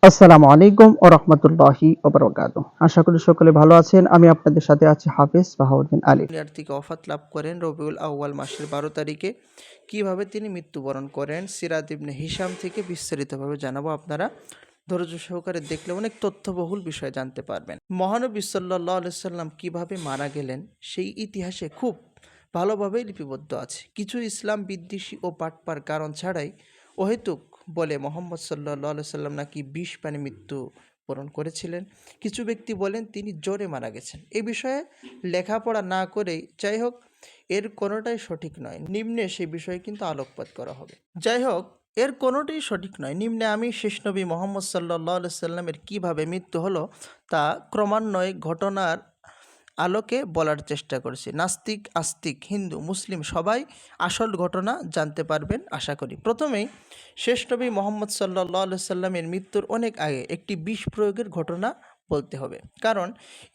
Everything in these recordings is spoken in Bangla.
আসসালামু আলাইকুম ওয়া রাহমাতুল্লাহি ওয়া বারাকাতুহু। আশা করি সকলে ভালো আছেন। আমি আপনাদের সাথে আছি হাফেজ বাহাউদ্দিন আলিফ। দুনিয়ার থেকে ওফাত লাভ করেন রবিউল আউয়াল মাসের ১২ তারিখে। কিভাবে তিনি মৃত্যুবরণ করেন সিরাত ইবনে হিশাম থেকে বিস্তারিতভাবে জানাবো। আপনারা ধৈর্য সহকারে দেখলে অনেক তথ্যবহুল বিষয় জানতে পারবেন। মহানবী সাল্লাল্লাহু আলাইহি সাল্লাম কিভাবে মারা গেলেন সেই ইতিহাসে খুব ভালোভাবেই লিপিবদ্ধ আছে। কিছু ইসলাম বিদ্বেষী ও পাটপার কারণ ছাড়াই অহেতুক বলে মোহাম্মদ সাল্লাল্লাহু আলাইহি সাল্লাম নাকি বিষ পানে মৃত্যুবরণ করেছিলেন। কিছু ব্যক্তি বলেন তিনি জ্বরে মারা গেছেন। এ বিষয়ে লেখাপড়া না করেই যাই হোক এর কোনোটাই সঠিক নয়। নিম্নে সেই বিষয়ে কিন্তু আলোকপাত করা হবে। যাই হোক এর কোনোটাই সঠিক নয়। নিম্নে আমি শেষ নবী মোহাম্মদ সাল্লাল্লাহু আলাইহি সাল্লামের কীভাবে মৃত্যু হলো তা ক্রমান্বয়ে ঘটনার আলোকে বলার চেষ্টা করেছি। নাস্তিক আস্তিক হিন্দু মুসলিম সবাই আসল ঘটনা জানতে পারবেন আশা করি। প্রথমেই শেষ নবী মোহাম্মদ সাল্লাল্লাহু আলাইহি সাল্লামের মৃত্যুর অনেক আগে একটি বিষ প্রয়োগের ঘটনা বলতে হবে, কারণ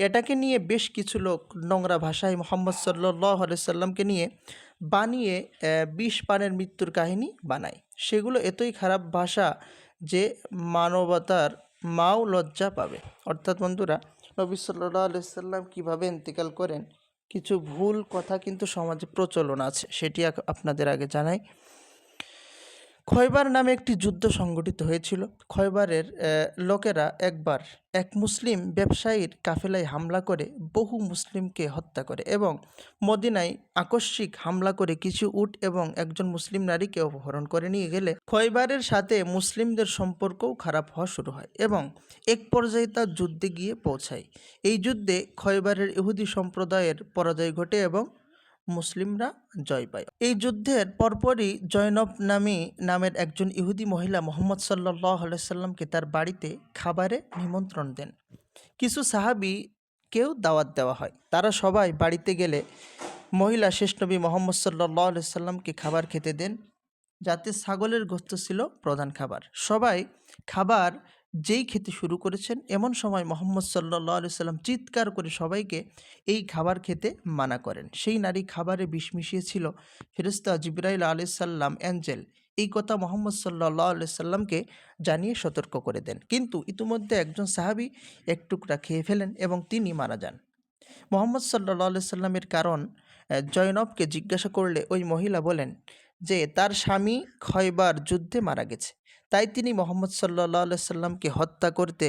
এটাকে নিয়ে বেশ কিছু লোক নোংরা ভাষায় মোহাম্মদ সাল্লাল্লাহু আলাইহি সাল্লামকে নিয়ে বানিয়ে বিষ পানের মৃত্যুর কাহিনী বানায়। সেগুলো এতই খারাপ ভাষা যে মানবতার মাও লজ্জা পাবে। অর্থাৎ বন্ধুরা, নবী সাল্লাল্লাহু আলাইহি সাল্লাম কীভাবে ইন্তেকাল করেন কিছু ভুল কথা কিন্তু সমাজে প্রচলন আছে, সেটি আপনাদের আগে জানাই। খয়বার নামে একটি যুদ্ধ সংগঠিত হয়েছিল। খয়বারের লোকেরা একবার এক মুসলিম ব্যবসায়ীর কাফেলায় হামলা করে বহু মুসলিমকে হত্যা করে এবং মদিনায় আকস্মিক হামলা করে কিছু উট এবং একজন মুসলিম নারীকে অপহরণ করে নিয়ে গেলে খয়বারের সাথে মুসলিমদের সম্পর্কও খারাপ হওয়া শুরু হয় এবং এক পর্যায়ে তা যুদ্ধে গিয়ে পৌঁছায়। এই যুদ্ধে খয়বারের ইহুদি সম্প্রদায়ের পরাজয় ঘটে এবং মুসলিমরা জয় পায়। এই যুদ্ধের পরপরই জয়নব নামের একজন ইহুদি মহিলা মোহাম্মদ সাল্লাল্লাহু আলাইহি সাল্লামকে তার বাড়িতে খাবারে নিমন্ত্রণ দেন। কিছু সাহাবীকেও দাওয়াত দেওয়া হয়। তারা সবাই বাড়িতে গেলে মহিলা শেষ নবী মোহাম্মদ সাল্লাল্লাহু আলাইহি সাল্লামকে খাবার খেতে দেন, যাতে ছাগলের গোশত ছিল প্রধান খাবার। সবাই খাবার যেই খেতে শুরু করেছেন এমন সময় মোহাম্মদ সাল্লাল্লাহু আলাইহি সাল্লাম চিৎকার করে সবাইকে এই খাবার খেতে মানা করেন। সেই নারী খাবারে বিষ মিশিয়েছিল। ফেরেশতা জিবরাইল আলাইহিস সালাম এঞ্জেল এই কথা মোহাম্মদ সাল্লাল্লাহু আলাইহি সাল্লামকে জানিয়ে সতর্ক করে দেন। কিন্তু ইতিমধ্যে একজন সাহাবী এক টুকরা খেয়ে ফেলেন এবং তিনি মারা যান। মোহাম্মদ সাল্লাল্লাহু আলাইহি সাল্লামের কারণ জয়নবকে জিজ্ঞাসা করলে ওই মহিলা বলেন যে তার স্বামী খয়বার যুদ্ধে মারা গেছে, তাই তিনি মোহাম্মদ সাল্লাল্লাহু আলাইহি সাল্লামকে হত্যা করতে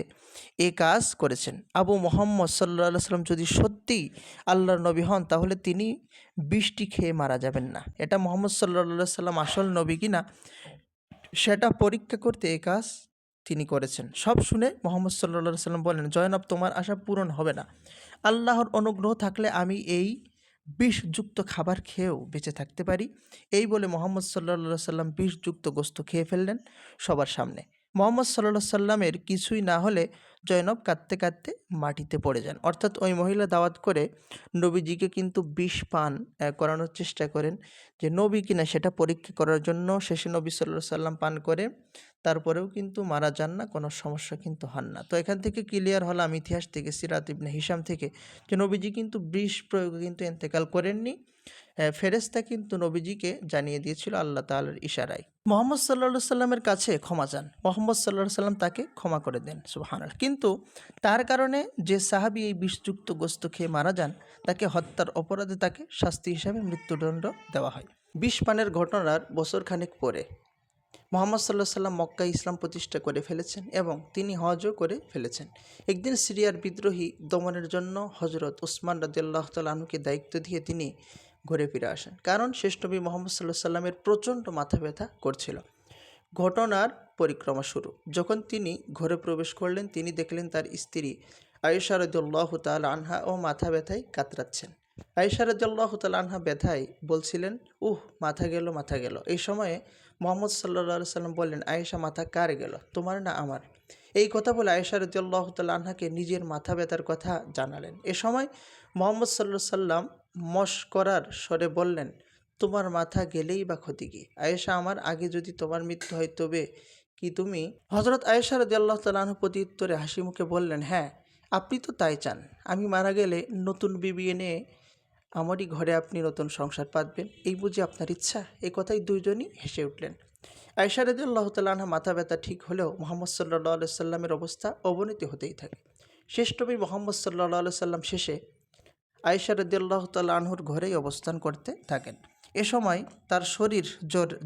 এ কাজ করেছেন। আবু মোহাম্মদ সাল্লাল্লাহু আলাইহি সাল্লাম যদি সত্যিই আল্লাহর নবী হন তাহলে তিনি বিষটি খেয়ে মারা যাবেন না। এটা মোহাম্মদ সাল্লাল্লাহু আলাইহি সাল্লাম আসল নবী কিনা সেটা পরীক্ষা করতে এ কাজ তিনি করেছেন। সব শুনে মোহাম্মদ সাল্লাল্লাহু আলাইহি সাল্লাম বলেন, জয়নব তোমার আশা পূরণ হবে না। আল্লাহর অনুগ্রহ থাকলে আমি এই বিষযুক্ত খাবার খেয়েও বেঁচে থাকতে পারি। এই বলে মোহাম্মদ সাল্লাল্লাহু আলাইহি সাল্লাম বিষযুক্ত গোশত খেয়ে ফেললেন সবার সামনে। মোহাম্মদ সাল্লাল্লাহু আলাইহি সাল্লামের কিছুই না হলে জয়নব কাঁদতে কাঁদতে মাটিতে পড়ে যান। অর্থাৎ ওই মহিলা দাওয়াত করে নবীজিকে কিন্তু বিষ পান করানোর চেষ্টা করেন, যে নবী কিনা সেটা পরীক্ষা করার জন্য। শেষে নবী সাল্লাল্লাহু আলাইহি সাল্লাম পান করে তারপরেও কিন্তু মারা যান না, কোনো সমস্যা কিন্তু হন না। তো এখান থেকে ক্লিয়ার হলাম ইতিহাস থেকে, সিরাত ইবনে হিশাম থেকে, যে নবীজি কিন্তু বিষ প্রয়োগে কিন্তু ইন্তেকাল করেননি। ফেরেশতা কিন্তু নবীজিকে জানিয়ে দিয়েছিল আল্লাহ তাআলার ইশারায়। মুহাম্মদ সাল্লাল্লাহু আলাইহি সাল্লামের কাছে ক্ষমা চান। মুহাম্মদ সাল্লাল্লাহু আলাইহি সাল্লাম তাকে ক্ষমা করে দেন। সুবহানাল্লাহ। কিন্তু তার কারণে যে সাহাবী এই বিষযুক্ত গোশত খেয়ে মারা যান তাকে হত্যার অপরাধে তাকে শাস্তি হিসাবে মৃত্যুদণ্ড দেওয়া হয়। বিষ পানের ঘটনার বছরখানেক পরে মুহাম্মদ সাল্লাল্লাহু আলাইহি সাল্লাম মক্কায় ইসলাম প্রতিষ্ঠা করে ফেলেছেন এবং তিনি হজও করে ফেলেছেন। একদিন সিরিয়ার বিদ্রোহী দমনের জন্য হযরত উসমান রাদিয়াল্লাহু তাআলা আনহুকে দায়িত্ব দিয়ে তিনি ঘুরে ফিরে আসেন, কারণ শেষ নবী মুহাম্মদ সাল্লাল্লাহু আলাইহি সাল্লামের প্রচণ্ড মাথা ব্যথা করছিল। ঘটনার পরিক্রমা শুরু। যখন তিনি ঘরে প্রবেশ করলেন তিনি দেখলেন তার স্ত্রী আয়েশা রাদিয়াল্লাহু তাআলা আনহা ও মাথা ব্যথায় কাতরাচ্ছেন। আয়েশা রাদিয়াল্লাহু তাআলা আনহা ব্যথায় বলছিলেন, মাথা গেল মাথা গেল। এই সময়ে মুহাম্মদ সাল্লাল্লাহু আলাইহি সাল্লাম বললেন, আয়েশা মাথা কার গেল, তোমার না আমার? এই কথা বলে আয়েশা রাদিয়াল্লাহু তাআলা আনহাকে নিজের মাথা ব্যথার কথা জানালেন। এ সময় মুহাম্মদ সাল্লাল্লাহু আলাইহি সাল্লাম মশকরার স্বরে বললেন, তোমার মাথা গেলেই বা ক্ষতি কী? আয়েশা, আমার আগে যদি তোমার মৃত্যু হয় তবে কি তুমি? হযরত আয়েশা রাদিয়াল্লাহু তাআলা আনহা প্রতি উত্তরে হাসি মুখে বললেন, হ্যাঁ, আপনি তো তাই চান। আমি মারা গেলে নতুন বিবি এনে আমারই ঘরে আপনি নতুন সংসার পাতবেন, এই বুঝি আপনার ইচ্ছা? এই কথায় দুইজনই হেসে উঠলেন। আয়েশা রাদিয়াল্লাহু তাআলা আনহা মাথা ব্যথা ঠিক হলেও মুহাম্মদ সাল্লাল্লাহু আলাইহি সাল্লামের অবস্থা অবনতি হতেই থাকে। শেষ নবী মুহাম্মদ সাল্লাল্লাহু আলাইহি সাল্লাম শেষে আয়েশা রাদিয়াল্লাহু তাআলা আনহুর ঘরেই অবস্থান করতে থাকেন। এ সময় তার শরীর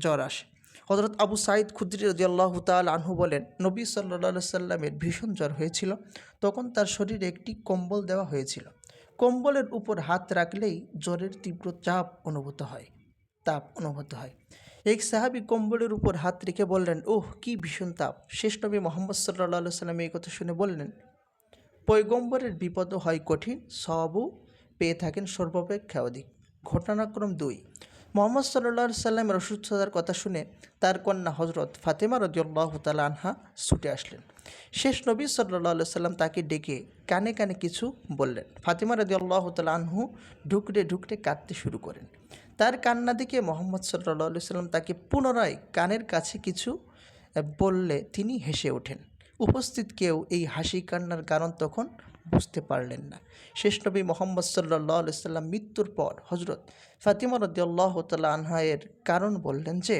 জ্বর আসে। হযরত আবু সাঈদ খুদরি রাদিয়াল্লাহু তাআলা আনহু বলেন, নবী সাল্লাল্লাহু আলাইহি সাল্লামের ভীষণ জ্বর হয়েছিল। তখন তার শরীরে একটি কম্বল দেওয়া হয়েছিল। কম্বলের উপর হাত রাখলেই জ্বরের তীব্র তাপ অনুভূত হয়। এক সাহাবী কম্বলের উপর হাত রেখে বললেন, ওহ কি ভীষণ তাপ! শেষ নবী মুহাম্মদ সাল্লাল্লাহু আলাইহি সাল্লাম এই কথা শুনে বললেন, পয়গম্বরের বিপদও হয় কঠিন, সওয়াবও পেয়ে থাকেন সর্বাপেক্ষা অধিক। ঘটনাক্রম 2। মুহাম্মদ সাল্লাল্লাহু আলাইহি সাল্লামের অসুস্থতার কথা শুনে তার কন্যা হযরত ফাতেমা রাদিয়াল্লাহু তাআলা আনহা ছুটে আসলেন। শেষ নবী সাল্লাল্লাহু আলাইহি সাল্লাম তাকে ডেকে কানে কানে কিছু বললেন। ফাতেমা রাদিয়াল্লাহু তাআলা আনহু ঢুকরে কাঁদতে শুরু করেন। তার কান্না দেখে মুহাম্মদ সাল্লাল্লাহু আলাইহি সাল্লাম তাকে পুনরায় কানের কাছে কিছু বললে তিনি হেসে ওঠেন। উপস্থিত কেউ এই হাসি কান্নার কারণ তখন বুঝতে পারলেন না। শেষ নবী মুহাম্মদ সাল্লাল্লাহু আলাইহি সাল্লাম মৃত্যুর পর হযরত ফাতিমা রাদিয়াল্লাহু তাআলা আনহা এর কারণ বললেন যে,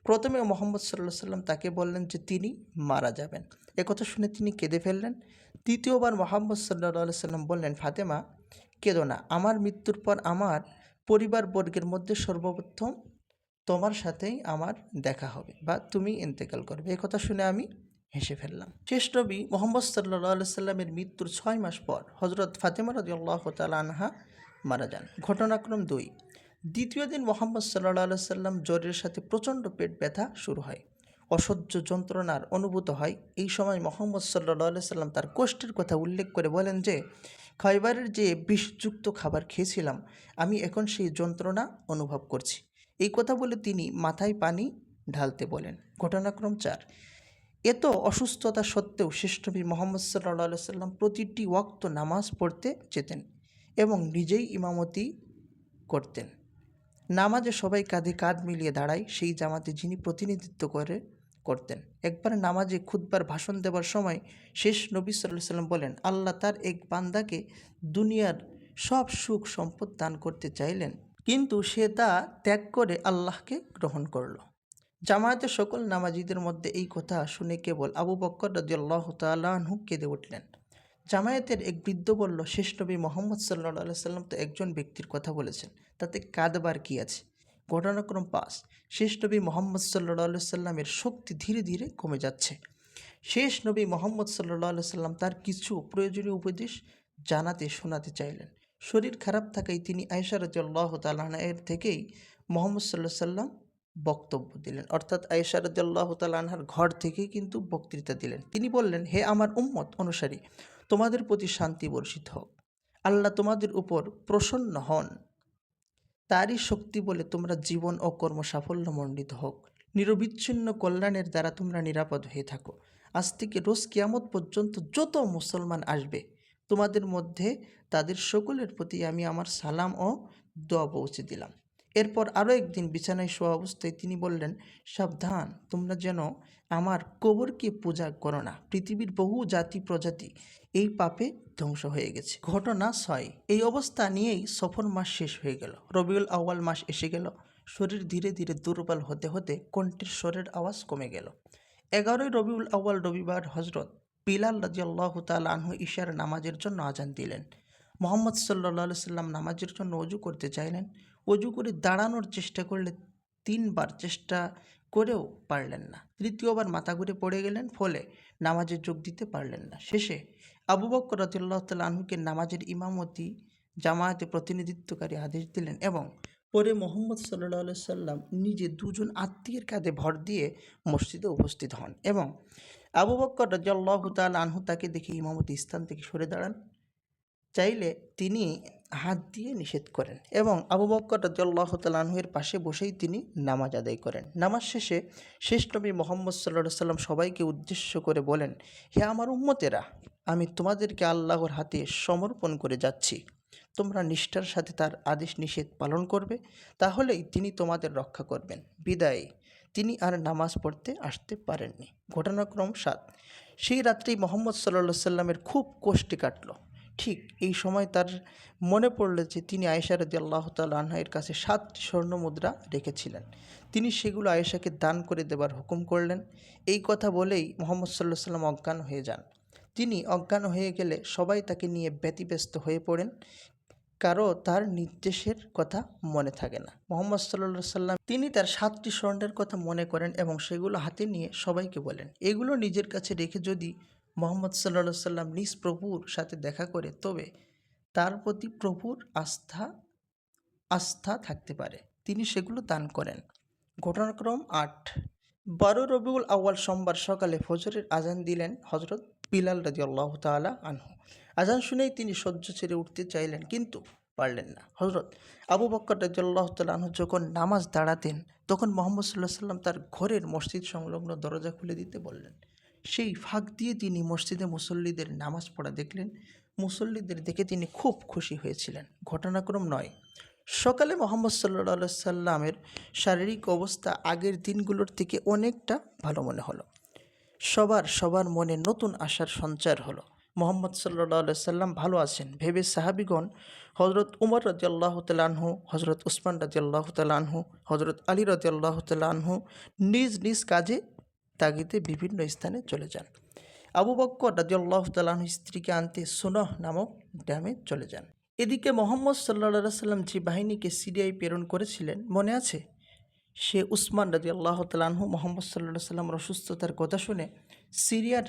প্রথমে মুহাম্মদ সাল্লাল্লাহু আলাইহি সাল্লাম তাকে বললেন যে তিনি মারা যাবেন। একথা শুনে তিনি কেঁদে ফেললেন। দ্বিতীয়বার মুহাম্মদ সাল্লাল্লাহু আলাইহি সাল্লাম বললেন, ফাতেমা কেঁদো না, আমার মৃত্যুর পর আমার পরিবারবর্গের মধ্যে সর্বপ্রথম তোমার সাথেই আমার দেখা হবে বা তুমি ইন্তেকাল করবে। একথা শুনে আমি হেসে ফেললাম। শেষ নবী মুহাম্মদ সাল্লাল্লাহু আলাইহি সাল্লামের মৃত্যুর 6 মাস পর হযরত ফাতেমা রাদিয়াল্লাহু তাআলা আনহা মারা যান। ঘটনাক্রম 2। দ্বিতীয় দিন মুহাম্মদ সাল্লাল্লাহু আলাইহি সাল্লাম জ্বরের সাথে প্রচণ্ড পেট ব্যথা শুরু হয়। অসহ্য যন্ত্রণার অনুভূত হয়। এই সময় মুহাম্মদ সাল্লাল্লাহু আলাইহি সাল্লাম তার কষ্টের কথা উল্লেখ করে বলেন যে, খয়বারের যে বিষযুক্ত খাবার খেয়েছিলাম, আমি এখন সেই যন্ত্রণা অনুভব করছি। এই কথা বলে তিনি মাথায় পানি ঢালতে বলেন। ঘটনাক্রম 4। এত অসুস্থতা সত্ত্বেও শেষ নবী মুহাম্মদ সাল্লাল্লাহু আলাইহি সাল্লাম প্রতিটি ওয়াক্ত নামাজ পড়তে যেতেন এবং নিজেই ইমামতি করতেন। নামাজে সবাই কাঁধে কাঁধ মিলিয়ে দাঁড়ায়, সেই জামাতে যিনি প্রতিনিধিত্ব করতেন। একবার নামাজে খুতবার ভাষণ দেওয়ার সময় শেষ নবী সাল্লাল্লাহু আলাইহি সাল্লাম বলেন, আল্লাহ তার এক বান্দাকে দুনিয়ার সব সুখ সম্পদ দান করতে চাইলেন, কিন্তু সে তা ত্যাগ করে আল্লাহকে গ্রহণ করল। জামায়াতের সকল নামাজীদের মধ্যে এই কথা শুনে কেবল আবু বকর রাদিয়াল্লাহু তাআলা আনহু কেঁদে উঠলেন। জামায়াতের এক বৃদ্ধ বলল, শেষ নবী মুহাম্মদ সাল্লাল্লাহু আলাইহি সাল্লাম তো একজন ব্যক্তির কথা বলেছেন, তাতে কাঁদবার কি আছে? ঘটনাক্রম 5। শেষ নবী মুহাম্মদ সাল্লাল্লাহু আলাইহি সাল্লামের শক্তি ধীরে ধীরে কমে যাচ্ছে। শেষ নবী মুহাম্মদ সাল্লাল্লাহু আলাইহি সাল্লাম তার কিছু প্রয়োজনীয় উপদেশ শোনাতে চাইলেন। শরীর খারাপ থাকায় তিনি আয়েশা রাদিয়াল্লাহু তাআলা আনহা এর থেকেই মুহাম্মদ সাল্লাল্লাহু আলাইহি সাল্লাম বক্তব্য দিলেন, অর্থাৎ আয়েশা রাদিয়াল্লাহু তাআলা আনহার ঘর থেকেই কিন্তু বক্তৃতা দিলেন। তিনি বললেন, হে আমার উম্মত অনুসারী, তোমাদের প্রতি শান্তি বর্ষিত হোক। আল্লাহ তোমাদের উপর প্রসন্ন হন। তারই শক্তি বলে তোমরা জীবন ও কর্ম সাফল্যমণ্ডিত হোক। নিরবিচ্ছিন্ন কল্যাণের দ্বারা তোমরা নিরাপদ হয়ে থাকো। আজ থেকে রোজ কিয়ামত পর্যন্ত যত মুসলমান আসবে, তোমাদের মধ্যে তাদের সকলের প্রতি আমি আমার সালাম ও দোয়া পৌঁছে দিলাম। এরপর আরও একদিন বিছানায় শোয়া অবস্থায় তিনি বললেন, সাবধান, তোমরা যেন আমার কবরকে পূজা করো না। পৃথিবীর বহু জাতি প্রজাতি এই পাপে ধ্বংস হয়ে গেছে। ঘটনা 6। এই অবস্থা নিয়েই সফর মাস শেষ হয়ে গেল। রবিউল আউয়াল মাস এসে গেল। শরীর ধীরে ধীরে দুর্বল হতে হতে কণ্ঠের স্বরের আওয়াজ কমে গেল। 11ই রবিউল আউয়াল রবিবার হযরত বিলাল রাদিয়াল্লাহু তাআলা আনহু ইশার নামাজের জন্য আজান দিলেন। মুহাম্মদ সাল্লাল্লাহু আলাইহি সাল্লাম নামাজের জন্য ওযু করতে চাইলেন। ওযু করে দাঁড়ানোর চেষ্টা করলে 3 বার চেষ্টা করেও পারলেন না। তৃতীয়বার মাথা ঘুরে পড়ে গেলেন, ফলে নামাজে যোগ দিতে পারলেন না। শেষে আবু বকর রাদিয়াল্লাহু তাআলা আনহুকে নামাজের ইমামতি জামায়াতে প্রতিনিধিত্বকারী আদেশ দিলেন এবং পরে মুহাম্মদ সাল্লাল্লাহু আলাইহি সাল্লাম নিজে 2 জন আত্মীয়ের কাঁধে ভর দিয়ে মসজিদে উপস্থিত হন এবং আবু বকর রাদিয়াল্লাহু তাআলা আনহু তাকে দেখে ইমামতি স্থান থেকে সরে দাঁড়ান। চাইলে তিনি হাত দিয়ে নিষেধ করেন এবং আবু বকর রাদিয়াল্লাহু তাআলা আনহু এর পাশে বসেই তিনি নামাজ আদায় করেন। নামাজ শেষে শেষ নবী মুহাম্মদ সাল্লাল্লাহু আলাইহি সাল্লাম সবাইকে উদ্দেশ্য করে বলেন, হে আমার উম্মতেরা, আমি তোমাদেরকে আল্লাহর হাতে সমর্পণ করে যাচ্ছি। তোমরা নিষ্ঠার সাথে তার আদেশ নিষেধ পালন করবে, তাহলেই তিনি তোমাদের রক্ষা করবেন। বিদায়। তিনি আর নামাজ পড়তে আসতে পারেননি। ঘটনাক্রম 7। সেই রাত্রেই মুহাম্মদ সাল্লাল্লাহু আলাইহি সাল্লামের খুব কষ্টে কাটল। ঠিক এই সময় তার মনে পড়ল যে তিনি আয়েশা রাদিয়াল্লাহু তাআলা আনহা এর কাছে 7টি স্বর্ণ মুদ্রা রেখেছিলেন। তিনি সেগুলো আয়েশাকে দান করে দেবার হুকুম করলেন। এই কথা বলেই মুহাম্মদ সাল্লাল্লাহু আলাইহি ওয়াসাল্লাম অজ্ঞান হয়ে যান। তিনি অজ্ঞান হয়ে গেলে সবাই তাকে নিয়ে ব্যতিব্যস্ত হয়ে পড়েন। কারো তার নির্দেশের কথা মনে থাকে না। মুহাম্মদ সাল্লাল্লাহু আলাইহি ওয়াসাল্লাম তিনি তার 7টি স্বর্ণের কথা মনে করেন এবং সেগুলো হাতে নিয়ে সবাইকে বলেন, এগুলো নিজের কাছে রেখে যদি মুহাম্মদ সাল্লাল্লাহু আলাইহি ওয়াসাল্লাম নিজ প্রভুর সাথে দেখা করে তবে তার প্রতি প্রভুর আস্থা থাকতে পারে, তিনি সেগুলো দান করেন। ঘটনাক্রম 8। 12 রবিউল আউয়াল সোমবার সকালে ফজরের আজান দিলেন হযরত বিলাল রাদিয়াল্লাহু তাআলা আনহু। আজান শুনেই তিনি শয্যা ছেড়ে উঠতে চাইলেন কিন্তু পারলেন না। হযরত আবু বকর রাদিয়াল্লাহু তাআলা আনহু যখন নামাজ দাঁড়াতেন তখন মুহাম্মদ সাল্লাল্লাহু আলাইহি ওয়াসাল্লাম তার ঘরের মসজিদ সংলগ্ন দরজা খুলে দিতে বললেন। সেই ফাঁক দিয়ে তিনি মসজিদে মুসল্লিদের নামাজ পড়া দেখলেন। মুসল্লিদের দেখে তিনি খুব খুশি হয়েছিলেন। ঘটনাক্রম 9। সকালে মুহাম্মদ সাল্লাল্লাহু আলাইহি সাল্লামের শারীরিক অবস্থা আগের দিনগুলোর থেকে অনেকটা ভালো মনে হলো। সবার মনে নতুন আশার সঞ্চার হলো। মুহাম্মদ সাল্লাল্লাহু আলাইহি সাল্লাম ভালো আছেন ভেবে সাহাবীগণ হযরত উমর রাদিয়াল্লাহু তাআলা আনহু, হযরত উসমান রাদিয়াল্লাহু তাআলা আনহু, হযরত আলী রাদিয়াল্লাহু তাআলা আনহু নিজ নিজ কাজে তাগিদে বিভিন্ন স্থানে চলে যান। আবু বকর রাদিয়াল্লাহু তাআলা আনহু স্ত্রীকে আনতে সুনহ নামক গ্রামে চলে যান। এদিকে মুহাম্মদ সাল্লাল্লাহু আলাইহি সাল্লাম যে বাহিনীকে সিরিয়ায় প্রেরণ করেছিলেন মনে আছে? সে উসমান রাদিয়াল্লাহু তাআলা আনহু মুহাম্মদ সাল্লাল্লাহু আলাইহি সাল্লামের অসুস্থতার কথা শুনে সিরিয়ার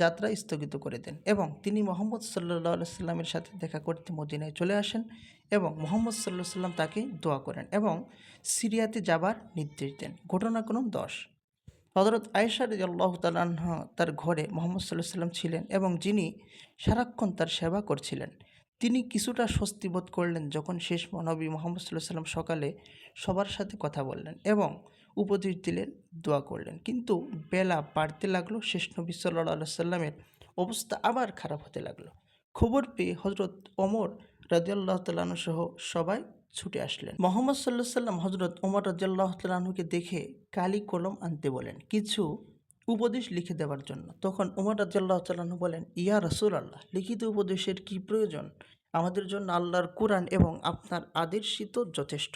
যাত্রা স্থগিত করে দেন এবং তিনি মুহাম্মদ সাল্লাল্লাহু আলাইহি সাল্লামের সাথে দেখা করতে মদিনায় চলে আসেন এবং মুহাম্মদ সাল্লাল্লাহু আলাইহি সাল্লাম তাকে দোয়া করেন এবং সিরিয়াতে যাবার নির্দেশ দেন। ঘটনাক্রম 10। হযরত আয়েশা রাদিয়াল্লাহু তাআলা আনহা তার ঘরে মুহাম্মদ সাল্লাল্লাহু আলাইহি সাল্লাম ছিলেন এবং যিনি সারাক্ষণ তার সেবা করছিলেন। তিনি কিছুটা স্বস্তি বোধ করলেন যখন শেষ নবী মুহাম্মদ সাল্লাল্লাহু আলাইহি সাল্লাম সকালে সবার সাথে কথা বললেন এবং উপদেশ দিলেন, দোয়া করলেন। কিন্তু বেলা বাড়তে লাগলো, শেষ নবী সাল্লাল্লাহু আলাইহি সাল্লামের অবস্থা আবার খারাপ হতে লাগলো। খবর পেয়ে হযরত ওমর রাদিয়াল্লাহু তাআলা আনহু সহ সবাই ছুটে আসলেন। মুহাম্মদ সাল্লাল্লাহু আলাইহি সাল্লাম হযরত ওমর রাদিয়াল্লাহু তাআলা আনহুকে দেখে কালি কলম আনতে বলেন কিছু উপদেশ লিখে দেওয়ার জন্য। তখন ওমর রাদিয়াল্লাহু তাআলা আনহু বলেন, ইয়া রাসূলুল্লাহ, লিখিত উপদেশের কি প্রয়োজন? আমাদের জন্য আল্লাহর কুরআন এবং আপনার আদেশই তো যথেষ্ট।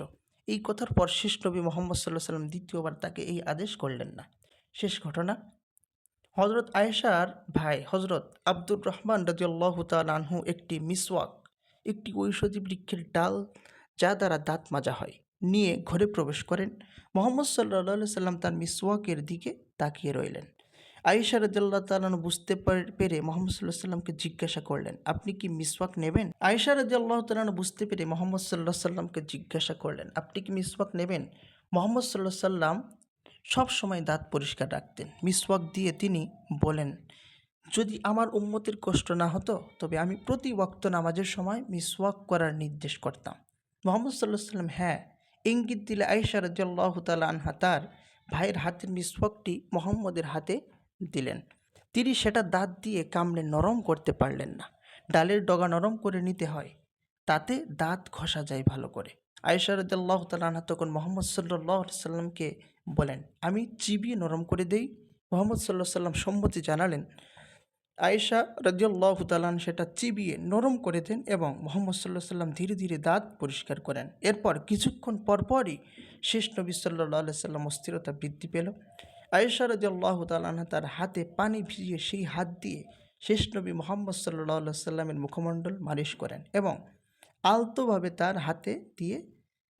এই কথার পর শেষ নবী মুহাম্মদ সাল্লাল্লাহু আলাইহি সাল্লাম দ্বিতীয়বার তাকে এই আদেশ করলেন না। শেষ ঘটনা, হযরত আয়েশার ভাই হযরত আব্দুর রহমান রাদিয়াল্লাহু তাআলা আনহু একটি মিসওয়াক, একটি ঔষধি বৃক্ষের ডাল যা দ্বারা দাঁত মাজা হয়, নিয়ে ঘরে প্রবেশ করেন। মুহাম্মদ সাল্লাল্লাহু আলাইহি সাল্লাম তার মিসওয়াকের দিকে তাকিয়ে রইলেন। আয়েশা রাদিয়াল্লাহু তাআলা আনহা বুঝতে পেরে মুহাম্মদ সাল্লাল্লাহু আলাইহি সাল্লামকে জিজ্ঞাসা করলেন, আপনি কি মিসওয়াক নেবেন? আয়েশা রাদিয়াল্লাহু তাআলা আনহা বুঝতে পেরে মুহাম্মদ সাল্লাল্লাহু আলাইহি সাল্লামকে জিজ্ঞাসা করলেন, আপনি কি মিসওয়াক নেবেন? মুহাম্মদ সাল্লাল্লাহু আলাইহি সাল্লাম সব সময় দাঁত পরিষ্কার রাখতেন। মিসওয়াক দিয়ে তিনি বলেন, যদি আমার উম্মতের কষ্ট না হতো তবে আমি প্রতি ওয়াক্ত নামাজের সময় মিসওয়াক করার নির্দেশ করতাম। মুহাম্মদ সাল্লাল্লাহু আলাইহি সাল্লাম হ্যাঁ ইঙ্গিত দিলে আয়েশা রাদিয়াল্লাহু তাআলা আনহা তার ভাইয়ের হাতের মিসওয়াকটি মুহাম্মদের হাতে দিলেন। তিনি সেটা দাঁত দিয়ে কামড়ে নরম করতে পারলেন না। ডালের ডগা নরম করে নিতে হয়, তাতে দাঁত ঘষা যায় ভালো করে। আয়েশা রাদিয়াল্লাহু তাআলা আনহা তখন মুহাম্মদ সাল্লাল্লাহু আলাইহি সাল্লামকে বলেন, আমি চিবিয়ে নরম করে দেই। মুহাম্মদ সাল্লাল্লাহু আলাইহি সাল্লাম সম্মতি জানালেন। আয়েশা রাদিয়াল্লাহু তাআলা আনহা সেটা চিবিয়ে নরম করে দেন এবং মুহাম্মদ সাল্লাল্লাহু আলাইহি সাল্লাম ধীরে ধীরে দাঁত পরিষ্কার করেন। এরপর কিছুক্ষণ পরপরই শেষ নবী সাল্লাল্লাহু আলাইহি সাল্লাম অস্থিরতা বৃদ্ধি পেল। আয়েশা রাদিয়াল্লাহু তাআলা আনহা তার হাতে পানি ভিজিয়ে সেই হাত দিয়ে শেষ নবী মুহাম্মদ সাল্লাল্লাহু আলাইহি সাল্লামের মুখমণ্ডল মালিশ করেন এবং আলতোভাবে তার হাতে দিয়ে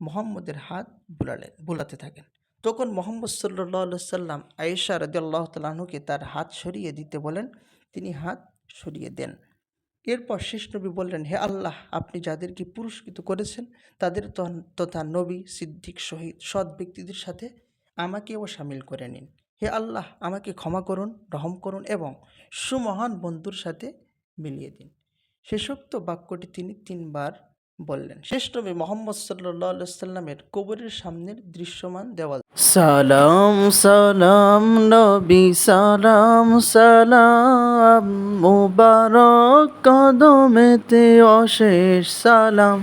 মুহাম্মদের হাত বুলাতে থাকেন। তখন মুহাম্মদ সাল্লাল্লাহু আলাইহি সাল্লাম আয়েশা রাদিয়াল্লাহু তাআলা আনহুকে তার হাত সরিয়ে দিতে বলেন। তিনি হাত সরিয়ে দেন। এরপর শেষ নবী বললেন, হে আল্লাহ, আপনি যাদেরকে পুরস্কৃত করেছেন তাদের তথা নবী, সিদ্দিক, শহীদ, সৎ ব্যক্তিদের সাথে আমাকেও শামিল করে নিন। হে আল্লাহ, আমাকে ক্ষমা করুন, রহম করুন এবং সুমহান বন্ধুর সাথে মিলিয়ে দিন। শেষোক্ত বাক্যটি তিনি 3 বার বললেন। শেষ নবী মুহাম্মদ সাল্লাল্লাহু আলাইহি সাল্লামের কবরের সামনের দৃশ্যমান দেওয়াল। সালাম সালাম নবী সালাম সালাম, মুবারক কদমেতে অশেষ সালাম।